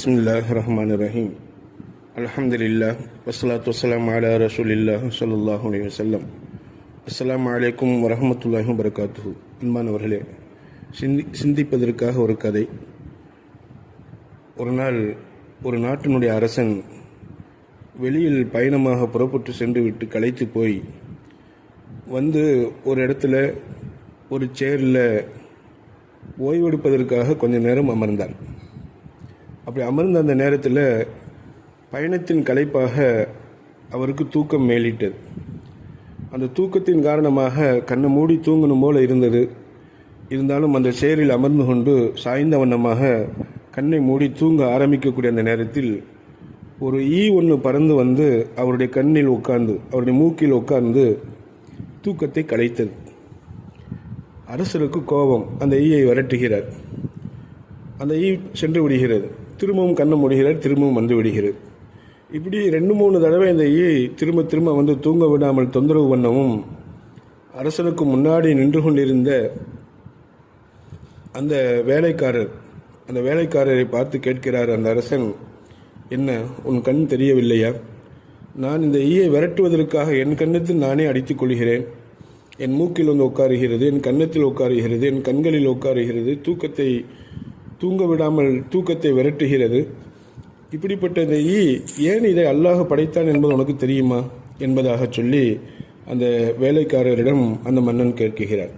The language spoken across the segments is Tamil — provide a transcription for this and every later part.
பிஸ்மில்லாஹிர்ரஹ்மானிர்ரஹீம். அல்ஹம்துலில்லாஹ் வஸ்ஸலாத்து வஸ்ஸலாமு அலா ரசூலில்லாஹ் ஸல்லல்லாஹு அலைஹி வஸல்லம். அஸ்ஸலாமு அலைக்கும் வரஹ்மத்துல்லாஹி வபரகாத்துஹு. அன்பானவர்களே, சிந்திப்பதற்காக ஒரு கதை. ஒரு நாள் ஒரு நாட்டினுடைய அரசன் வெளியில் பயணமாக புறப்பட்டு சென்று விட்டு களைத்து போய் வந்து ஒரு இடத்துல ஒரு சேரில் ஓய்வெடுப்பதற்காக கொஞ்ச நேரம் அமர்ந்தான். அப்படி அமர்ந்த அந்த நேரத்தில் பயணத்தின் களைப்பாக அவருக்கு தூக்கம் மேலிட்டது. அந்த தூக்கத்தின் காரணமாக கண்ணை மூடி தூங்கணும் போல இருந்தது. இருந்தாலும் அந்த சேரில் அமர்ந்து கொண்டு சாய்ந்த வண்ணமாக கண்ணை மூடி தூங்க ஆரம்பிக்கக்கூடிய அந்த நேரத்தில் ஒரு ஈ ஒன்று பறந்து வந்து அவருடைய கண்ணில் உட்கார்ந்து அவருடைய மூக்கில் உட்கார்ந்து தூக்கத்தை கலைத்தது. அரசருக்கு கோபம். அந்த ஈயை விரட்டுகிறார். அந்த ஈ சென்று விடுகிறது. திரும்பவும் கண்ணை மூடுகிறார். திரும்பவும் வந்து விடுகிறது. இப்படி 2-3 தடவை அந்த ஈ திரும்ப திரும்ப வந்து தூங்க விடாமல் தொந்தரவு பண்ணவும் அரசனுக்கு முன்னாடி நின்று கொண்டிருந்த அந்த வேலைக்காரரை பார்த்து கேட்கிறார் அந்த அரசன், என்ன உன் கண் தெரியவில்லையா? நான் இந்த ஈயை விரட்டுவதற்காக என் கன்னத்தில் நானே அடித்துக் கொள்கிறேன். என் மூக்கில் வந்து உட்காருகிறது, என் கன்னத்தில் உட்காருகிறது, என் கண்களில் உட்காருகிறது, தூங்க விடாமல் தூக்கத்தை விரட்டுகிறது. இப்படிப்பட்ட இந்த ஈ ஏன் இதை அல்லாஹ் படைத்தான் என்பது உனக்கு தெரியுமா என்பதாக சொல்லி அந்த வேலைக்காரரிடம் அந்த மன்னன் கேட்கிறார்.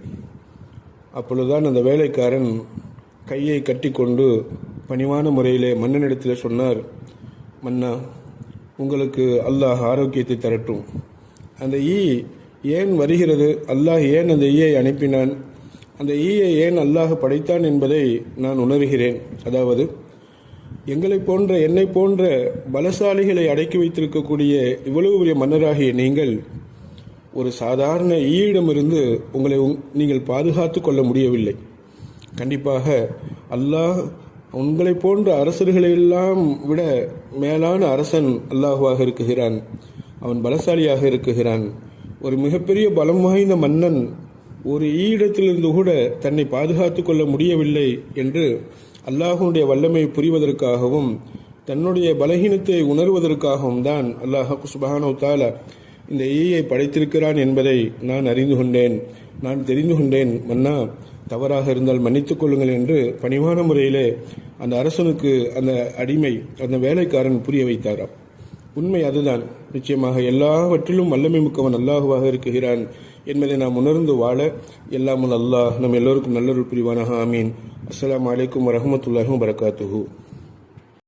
அப்பொழுதுதான் அந்த வேலைக்காரன் கையை கட்டி கொண்டு பணிவான முறையிலே மன்னனிடத்தில் சொன்னார், மன்னா, உங்களுக்கு அல்லாஹ் ஆரோக்கியத்தை தரட்டும். அந்த ஈ ஏன் வருகிறது, அல்லாஹ் ஏன் அந்த ஈயை அனுப்பினான், அந்த ஈயை ஏன் அல்லாஹ் படைத்தான் என்பதை நான் உணர்கிறேன். அதாவது என்னை போன்ற பலசாலிகளை அடக்கி வைத்திருக்கக்கூடிய இவ்வளவு பெரிய மன்னராகிய நீங்கள் ஒரு சாதாரண ஈயிடமிருந்து உங்களை நீங்கள் பாதுகாத்து கொள்ள முடியவில்லை. கண்டிப்பாக அல்லாஹ் உங்களை போன்ற அரசர்களையெல்லாம் விட மேலான அரசன் அல்லாஹுவாக இருக்குகிறான். அவன் பலசாலியாக இருக்குகிறான். ஒரு மிகப்பெரிய பலம் வாய்ந்த மன்னன் ஒரு ஈயிடத்திலிருந்து கூட தன்னை பாதுகாத்து கொள்ள முடியவில்லை என்று அல்லாஹுடைய வல்லமை புரிவதற்காகவும் தன்னுடைய பலகீனத்தை உணர்வதற்காகவும் தான் அல்லாஹ் சுப்ஹானஹு தஆலா இந்த ஈயை படைத்திருக்கிறான் என்பதை நான் தெரிந்து கொண்டேன். மன்னா, தவறாக இருந்தால் மன்னித்துக் கொள்ளுங்கள் என்று பணிவான முறையிலே அந்த அரசனுக்கு அந்த வேலைக்காரன் புரிய வைத்தாராம். உண்மை அதுதான். நிச்சயமாக எல்லாவற்றிலும் வல்லமை மிக்கவன் அல்லாஹுவாக இருக்குகிறான் என்பதை நாம் உணர்ந்து வாழ எல்லாமுல் அல்லாஹ் நம் எல்லோருக்கும் நல்லொரு புரிவானாக. ஆமீன். அஸ்ஸலாமு அலைக்கும் வரஹ்மத்துல்லாஹி வபரகாத்துஹு.